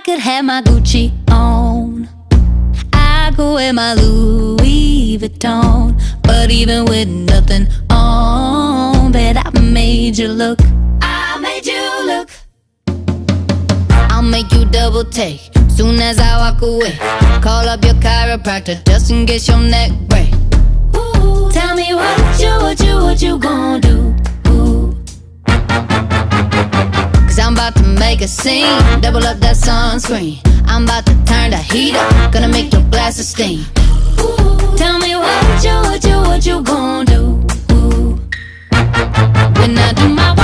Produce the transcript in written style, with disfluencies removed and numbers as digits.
could have my Gucci on, I could wear my Louis Vuitton. But even with nothing on, bet I made you look. I made you look. I'll make you double take soon as I walk away. Call up your chiropractor just in case your neck break. Ooh, tell me what you gon' do? Ooh. Cause I'm about to make a scene, double up that sunscreen. I'm about to turn the heat up, gonna make your glasses steam. Ooh, tell me what you gon' do? Ooh. When I do my